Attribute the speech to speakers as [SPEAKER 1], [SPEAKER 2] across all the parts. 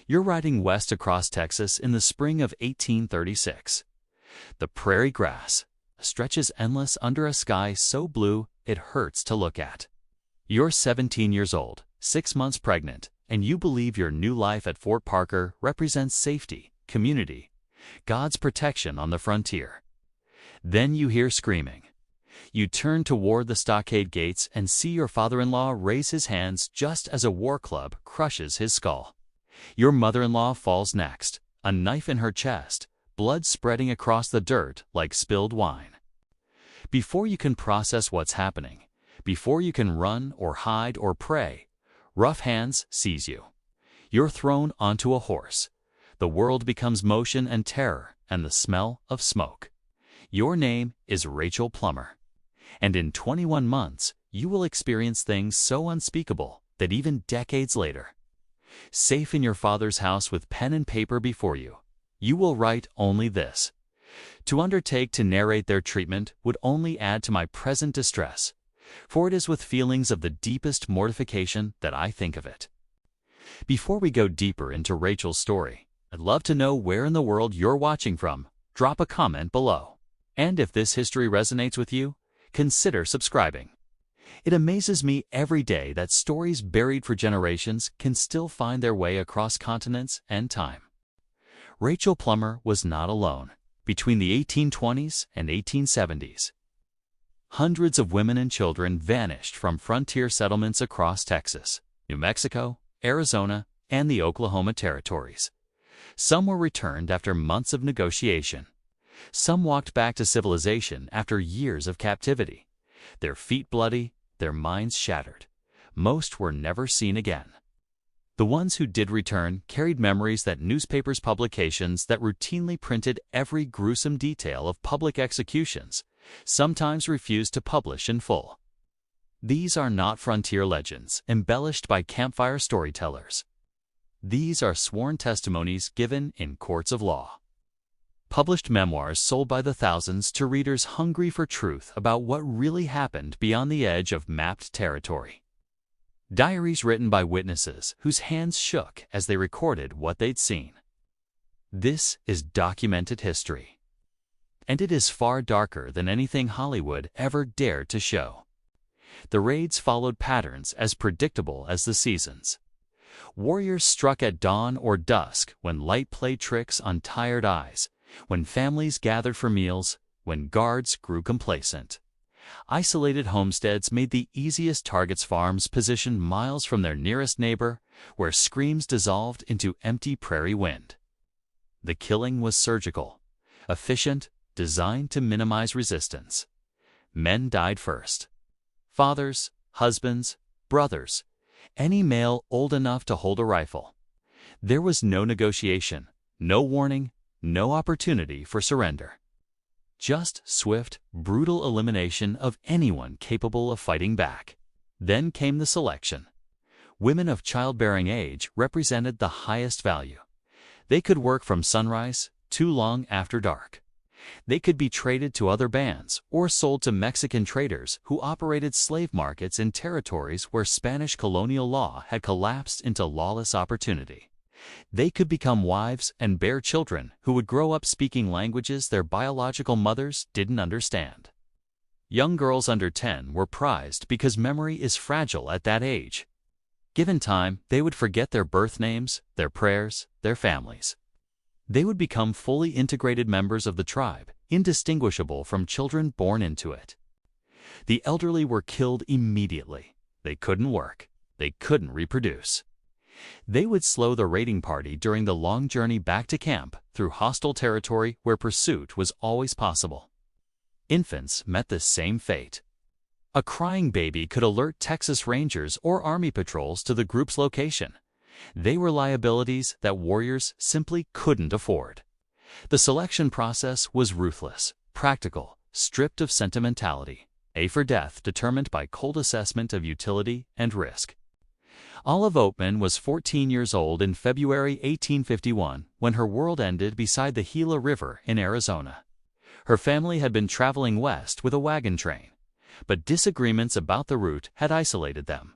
[SPEAKER 1] You're riding west across Texas in the spring of 1836. The prairie grass stretches endless under a sky so blue it hurts to look at. You're 17 years old, 6 months pregnant, and you believe your new life at Fort Parker represents safety, community, God's protection on the frontier. Then you hear screaming. You turn toward the stockade gates and see your father-in-law raise his hands just as a war club crushes his skull. Your mother-in-law falls next, a knife in her chest, blood spreading across the dirt like spilled wine. Before you can process what's happening, before you can run or hide or pray, rough hands seize you. You're thrown onto a horse. The world becomes motion and terror and the smell of smoke. Your name is Rachel Plummer. And in 21 months, you will experience things so unspeakable that even decades later, safe in your father's house with pen and paper before you, you will write only this: "To undertake to narrate their treatment would only add to my present distress, for it is with feelings of the deepest mortification that I think of it." Before we go deeper into Rachel's story, I'd love to know where in the world you're watching from. Drop a comment below. And if this history resonates with you, consider subscribing. It amazes me every day that stories buried for generations can still find their way across continents and time. Rachel Plummer was not alone. Between the 1820s and 1870s, hundreds of women and children vanished from frontier settlements across Texas, New Mexico, Arizona, and the Oklahoma territories. Some were returned after months of negotiation. Some walked back to civilization after years of captivity, their feet bloody, their minds shattered. Most were never seen again. The ones who did return carried memories that newspapers' publications that routinely printed every gruesome detail of public executions sometimes refused to publish in full. These are not frontier legends embellished by campfire storytellers. These are sworn testimonies given in courts of law. Published memoirs sold by the thousands to readers hungry for truth about what really happened beyond the edge of mapped territory. Diaries written by witnesses whose hands shook as they recorded what they'd seen. This is documented history. And it is far darker than anything Hollywood ever dared to show. The raids followed patterns as predictable as the seasons. Warriors struck at dawn or dusk when light played tricks on tired eyes, when families gathered for meals, when guards grew complacent. Isolated homesteads made the easiest targets, farms positioned miles from their nearest neighbor, where screams dissolved into empty prairie wind. The killing was surgical, efficient, designed to minimize resistance. Men died first. Fathers, husbands, brothers, any male old enough to hold a rifle. There was no negotiation, no warning, no opportunity for surrender. Just swift, brutal elimination of anyone capable of fighting back. Then came the selection. Women of childbearing age represented the highest value. They could work from sunrise to long after dark. They could be traded to other bands or sold to Mexican traders who operated slave markets in territories where Spanish colonial law had collapsed into lawless opportunity. They could become wives and bear children who would grow up speaking languages their biological mothers didn't understand. Young girls under 10 were prized because memory is fragile at that age. Given time, they would forget their birth names, their prayers, their families. They would become fully integrated members of the tribe, indistinguishable from children born into it. The elderly were killed immediately. They couldn't work. They couldn't reproduce. They would slow the raiding party during the long journey back to camp through hostile territory where pursuit was always possible. Infants met the same fate. A crying baby could alert Texas Rangers or Army patrols to the group's location. They were liabilities that warriors simply couldn't afford. The selection process was ruthless, practical, stripped of sentimentality. A for death determined by cold assessment of utility and risk. Olive Oatman was 14 years old in February 1851 when her world ended beside the Gila River in Arizona. Her family had been traveling west with a wagon train, but disagreements about the route had isolated them.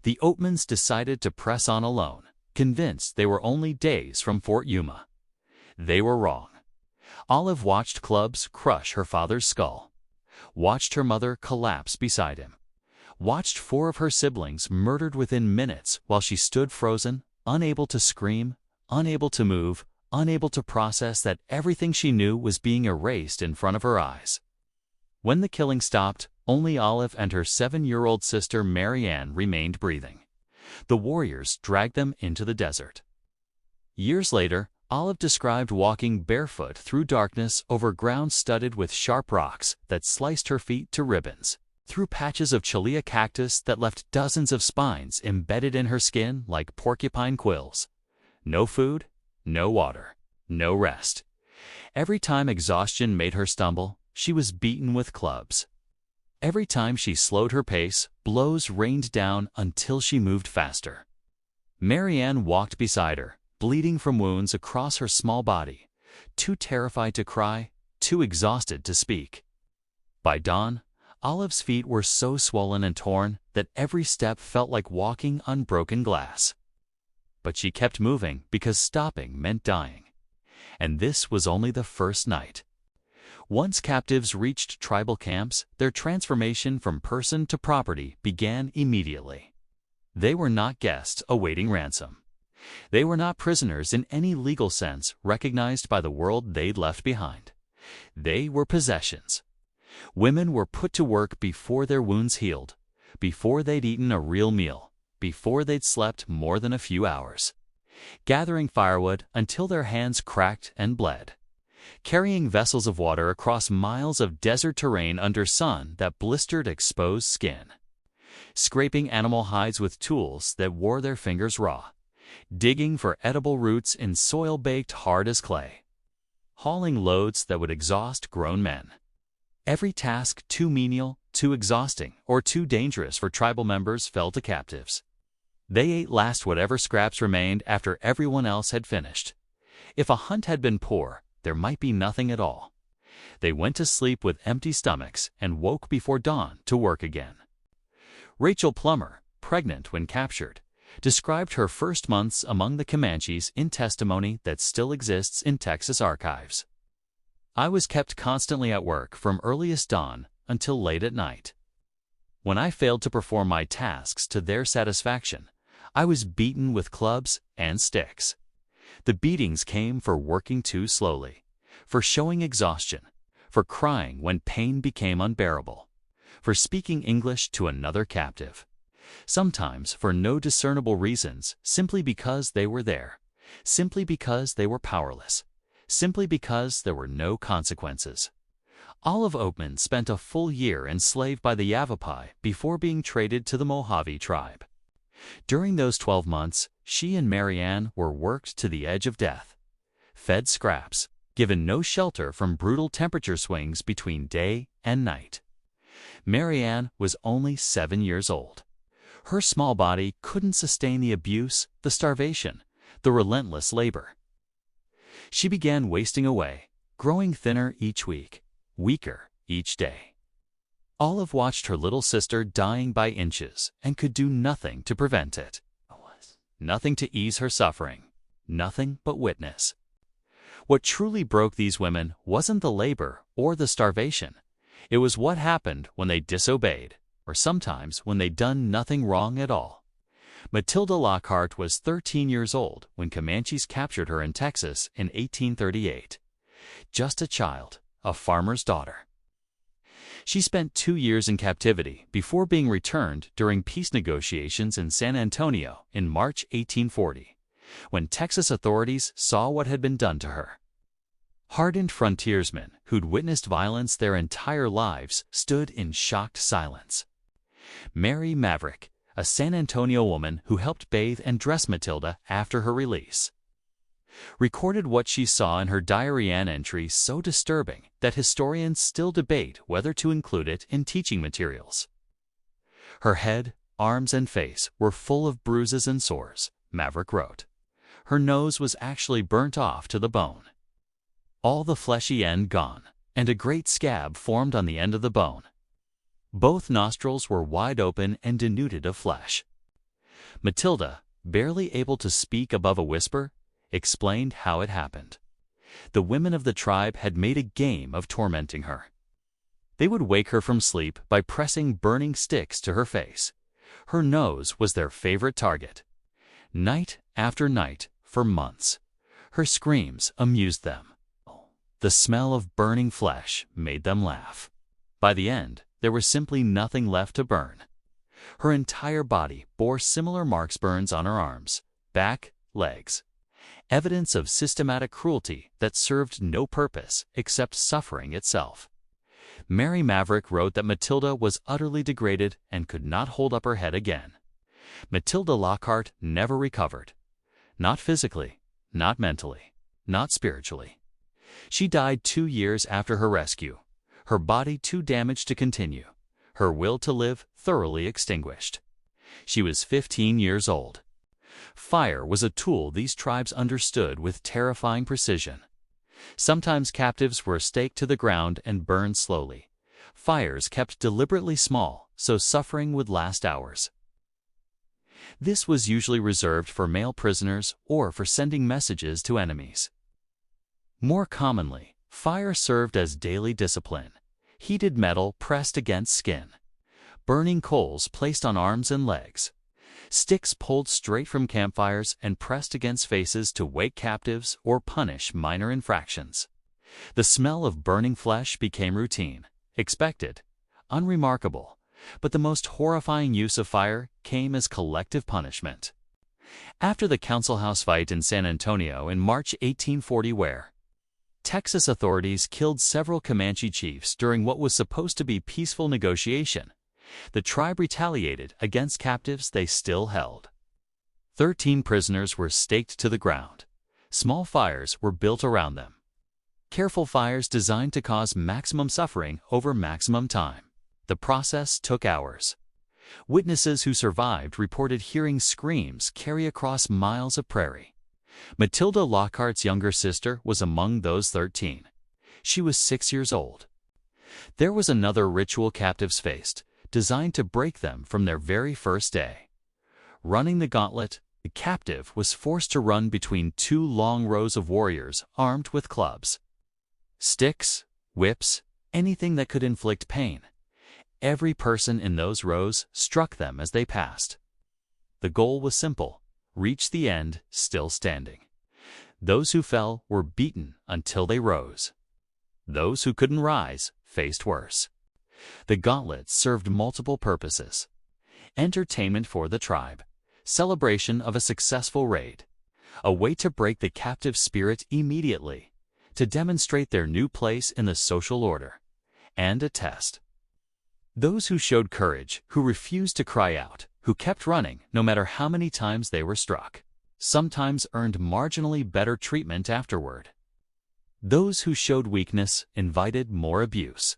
[SPEAKER 1] The Oatmans decided to press on alone, convinced they were only days from Fort Yuma. They were wrong. Olive watched clubs crush her father's skull, watched her mother collapse beside him, watched 4 of her siblings murdered within minutes while she stood frozen, unable to scream, unable to move, unable to process that everything she knew was being erased in front of her eyes. When the killing stopped, only Olive and her 7-year-old sister Marianne remained breathing. The warriors dragged them into the desert. Years later, Olive described walking barefoot through darkness over ground studded with sharp rocks that sliced her feet to ribbons, through patches of chalea cactus that left dozens of spines embedded in her skin like porcupine quills. No food, no water, no rest. Every time exhaustion made her stumble, she was beaten with clubs. Every time she slowed her pace, blows rained down until she moved faster. Marianne walked beside her, bleeding from wounds across her small body, too terrified to cry, too exhausted to speak. By dawn, Olive's feet were so swollen and torn that every step felt like walking on broken glass. But she kept moving because stopping meant dying. And this was only the first night. Once captives reached tribal camps, their transformation from person to property began immediately. They were not guests awaiting ransom. They were not prisoners in any legal sense recognized by the world they'd left behind. They were possessions. Women were put to work before their wounds healed, before they'd eaten a real meal, before they'd slept more than a few hours, gathering firewood until their hands cracked and bled, carrying vessels of water across miles of desert terrain under sun that blistered exposed skin, scraping animal hides with tools that wore their fingers raw, digging for edible roots in soil baked hard as clay, hauling loads that would exhaust grown men. Every task too menial, too exhausting, or too dangerous for tribal members fell to captives. They ate last whatever scraps remained after everyone else had finished. If a hunt had been poor, there might be nothing at all. They went to sleep with empty stomachs and woke before dawn to work again. Rachel Plummer, pregnant when captured, described her first months among the Comanches in testimony that still exists in Texas archives. I was kept constantly at work from earliest dawn until late at night. When I failed to perform my tasks to their satisfaction, I was beaten with clubs and sticks. The beatings came for working too slowly, for showing exhaustion, for crying when pain became unbearable, for speaking English to another captive. Sometimes for no discernible reasons, simply because they were there, simply because they were powerless, simply because there were no consequences. Olive Oatman spent a full year enslaved by the Yavapai before being traded to the Mojave tribe. During those 12 months, she and Marianne were worked to the edge of death, fed scraps, given no shelter from brutal temperature swings between day and night. Marianne was only 7 years old. Her small body couldn't sustain the abuse, the starvation, the relentless labor. She began wasting away, growing thinner each week, weaker each day. Olive watched her little sister dying by inches and could do nothing to prevent it. Nothing to ease her suffering, nothing but witness. What truly broke these women wasn't the labor or the starvation. It was what happened when they disobeyed, or sometimes when they'd done nothing wrong at all. Matilda Lockhart was 13 years old when Comanches captured her in Texas in 1838. Just a child, a farmer's daughter. She spent 2 years in captivity before being returned during peace negotiations in San Antonio in March 1840, when Texas authorities saw what had been done to her. Hardened frontiersmen who'd witnessed violence their entire lives stood in shocked silence. Mary Maverick, a San Antonio woman who helped bathe and dress Matilda after her release, recorded what she saw in her diary entry so disturbing that historians still debate whether to include it in teaching materials. Her head, arms, and face were full of bruises and sores, Maverick wrote. Her nose was actually burnt off to the bone. All the fleshy end gone, and a great scab formed on the end of the bone. Both nostrils were wide open and denuded of flesh. Matilda, barely able to speak above a whisper, explained how it happened. The women of the tribe had made a game of tormenting her. They would wake her from sleep by pressing burning sticks to her face. Her nose was their favorite target. Night after night, for months, her screams amused them. The smell of burning flesh made them laugh. By the end, there was simply nothing left to burn. Her entire body bore similar burns on her arms, back, legs. Evidence of systematic cruelty that served no purpose except suffering itself. Mary Maverick wrote that Matilda was utterly degraded and could not hold up her head again. Matilda Lockhart never recovered. Not physically, not mentally, not spiritually. She died 2 years after her rescue, her body too damaged to continue, her will to live thoroughly extinguished. She was 15 years old. Fire was a tool these tribes understood with terrifying precision. Sometimes captives were staked to the ground and burned slowly. Fires kept deliberately small, so suffering would last hours. This was usually reserved for male prisoners or for sending messages to enemies. More commonly, fire served as daily discipline. Heated metal pressed against skin. Burning coals placed on arms and legs. Sticks pulled straight from campfires and pressed against faces to wake captives or punish minor infractions. The smell of burning flesh became routine, expected, unremarkable, but the most horrifying use of fire came as collective punishment. After the Council House fight in San Antonio in March 1840, where Texas authorities killed several Comanche chiefs during what was supposed to be peaceful negotiation, the tribe retaliated against captives they still held. 13 prisoners were staked to the ground. Small fires were built around them. Careful fires designed to cause maximum suffering over maximum time. The process took hours. Witnesses who survived reported hearing screams carry across miles of prairie. Matilda Lockhart's younger sister was among those 13. She was 6 years old. There was another ritual captives faced, designed to break them from their very first day. Running the gauntlet, the captive was forced to run between 2 long rows of warriors armed with clubs. Sticks, whips, anything that could inflict pain. Every person in those rows struck them as they passed. The goal was simple: reach the end still standing. Those who fell were beaten until they rose. Those who couldn't rise faced worse. The gauntlet served multiple purposes: entertainment for the tribe, celebration of a successful raid, a way to break the captive spirit immediately, to demonstrate their new place in the social order, and a test. Those who showed courage, who refused to cry out, who kept running no matter how many times they were struck, sometimes earned marginally better treatment afterward. Those who showed weakness invited more abuse.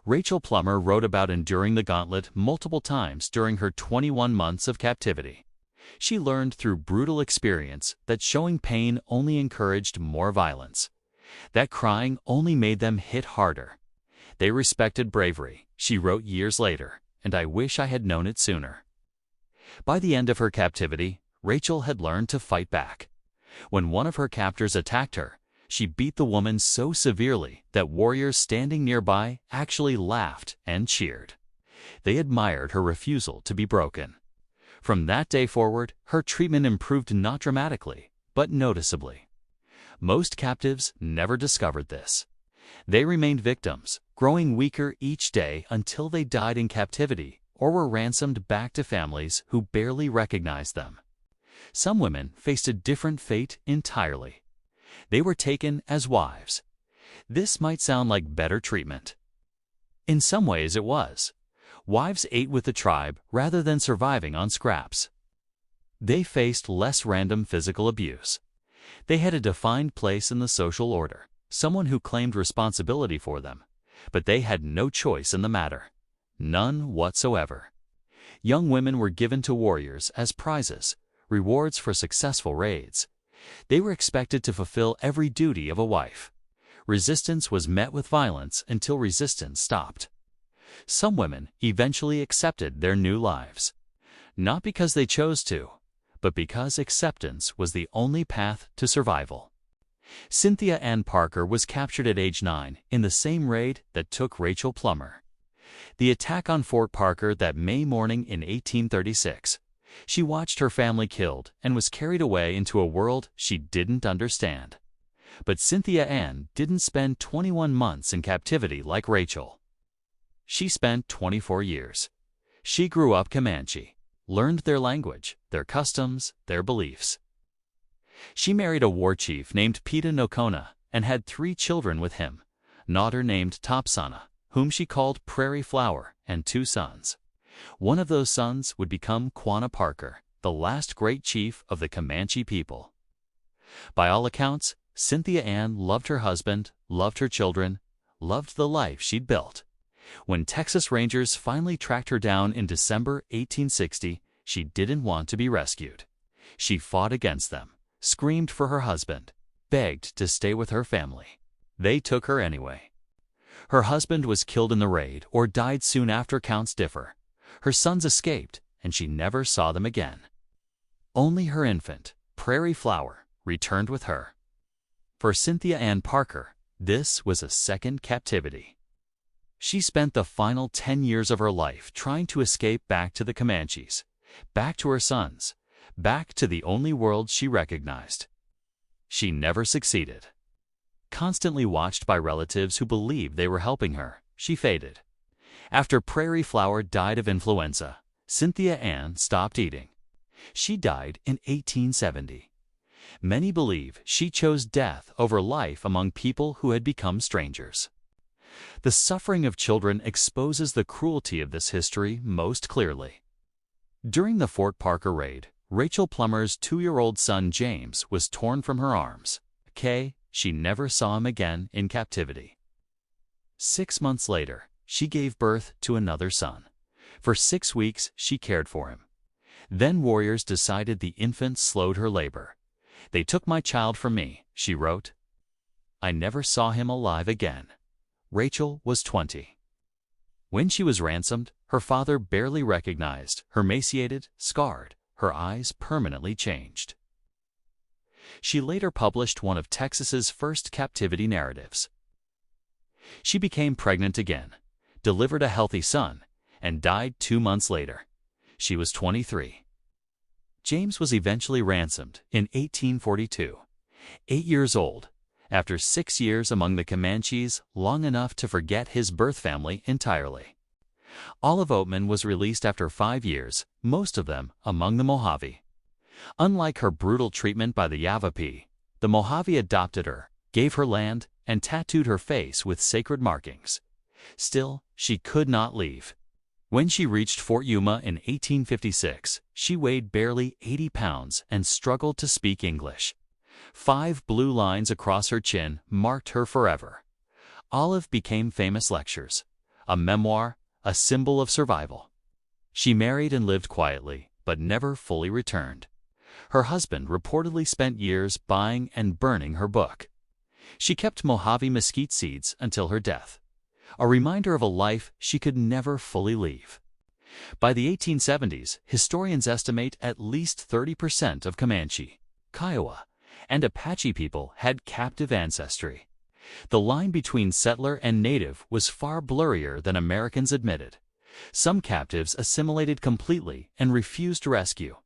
[SPEAKER 1] Rachel Plummer wrote about enduring the gauntlet multiple times during her 21 months of captivity. She learned through brutal experience that showing pain only encouraged more violence, that crying only made them hit harder. They respected bravery, she wrote years later, and I wish I had known it sooner. By the end of her captivity, Rachel had learned to fight back. When one of her captors attacked her, she beat the woman so severely that warriors standing nearby actually laughed and cheered. They admired her refusal to be broken. From that day forward, her treatment improved not dramatically, but noticeably. Most captives never discovered this. They remained victims, growing weaker each day until they died in captivity or were ransomed back to families who barely recognized them. Some women faced a different fate entirely. They were taken as wives. This might sound like better treatment. In some ways it was. Wives ate with the tribe rather than surviving on scraps. They faced less random physical abuse. They had a defined place in the social order, someone who claimed responsibility for them, but they had no choice in the matter. None whatsoever. Young women were given to warriors as prizes, rewards for successful raids. They were expected to fulfill every duty of a wife. Resistance was met with violence until resistance stopped. Some women eventually accepted their new lives, not because they chose to, but because acceptance was the only path to survival. Cynthia Ann Parker was captured at age 9 in the same raid that took Rachel Plummer. The attack on Fort Parker that May morning in 1836. She watched her family killed and was carried away into a world she didn't understand. But Cynthia Ann didn't spend 21 months in captivity like Rachel. She spent 24 years. She grew up Comanche, learned their language, their customs, their beliefs. She married a war chief named Pita Nocona and had 3 children with him, a daughter named Topsana, whom she called Prairie Flower, and 2 sons. One of those sons would become Quanah Parker, the last great chief of the Comanche people. By all accounts, Cynthia Ann loved her husband, loved her children, loved the life she'd built. When Texas Rangers finally tracked her down in December 1860, she didn't want to be rescued. She fought against them, screamed for her husband, begged to stay with her family. They took her anyway. Her husband was killed in the raid or died soon after, counts differ. Her sons escaped, and she never saw them again. Only her infant, Prairie Flower, returned with her. For Cynthia Ann Parker, this was a second captivity. She spent the final 10 years of her life trying to escape back to the Comanches, back to her sons, back to the only world she recognized. She never succeeded. Constantly watched by relatives who believed they were helping her, she faded. After Prairie Flower died of influenza, Cynthia Ann stopped eating. She died in 1870. Many believe she chose death over life among people who had become strangers. The suffering of children exposes the cruelty of this history most clearly. During the Fort Parker raid, Rachel Plummer's 2-year-old son James was torn from her arms. She never saw him again in captivity. 6 months later, she gave birth to another son. For 6 weeks, she cared for him. Then warriors decided the infant slowed her labor. "They took my child from me," she wrote. "I never saw him alive again." Rachel was 20. When she was ransomed, her father barely recognized her, emaciated, scarred, her eyes permanently changed. She later published one of Texas's first captivity narratives. She became pregnant again, delivered a healthy son, and died 2 months later. She was 23. James was eventually ransomed in 1842, 8 years old, after 6 years among the Comanches, long enough to forget his birth family entirely. Olive Oatman was released after 5 years, most of them among the Mojave. Unlike her brutal treatment by the Yavapai, the Mojave adopted her, gave her land, and tattooed her face with sacred markings. Still, she could not leave. When she reached Fort Yuma in 1856, she weighed barely 80 pounds and struggled to speak English. 5 blue lines across her chin marked her forever. Olive became famous lectures, a memoir, a symbol of survival. She married and lived quietly, but never fully returned. Her husband reportedly spent years buying and burning her book. She kept Mojave mesquite seeds until her death, a reminder of a life she could never fully leave. By the 1870s, historians estimate at least 30% of Comanche, Kiowa, and Apache people had captive ancestry. The line between settler and native was far blurrier than Americans admitted. Some captives assimilated completely and refused rescue.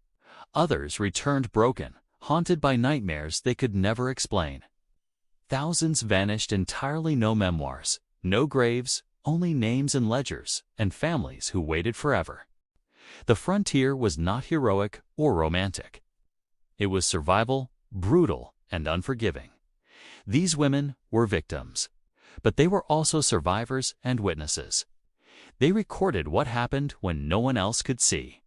[SPEAKER 1] Others returned broken, haunted by nightmares they could never explain. Thousands vanished entirely, no memoirs, no graves, only names and ledgers, and families who waited forever. The frontier was not heroic or romantic. It was survival, brutal, and unforgiving. These women were victims, but they were also survivors and witnesses. They recorded what happened when no one else could see.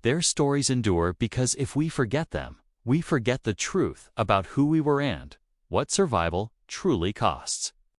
[SPEAKER 1] Their stories endure because if we forget them, we forget the truth about who we were and what survival truly costs.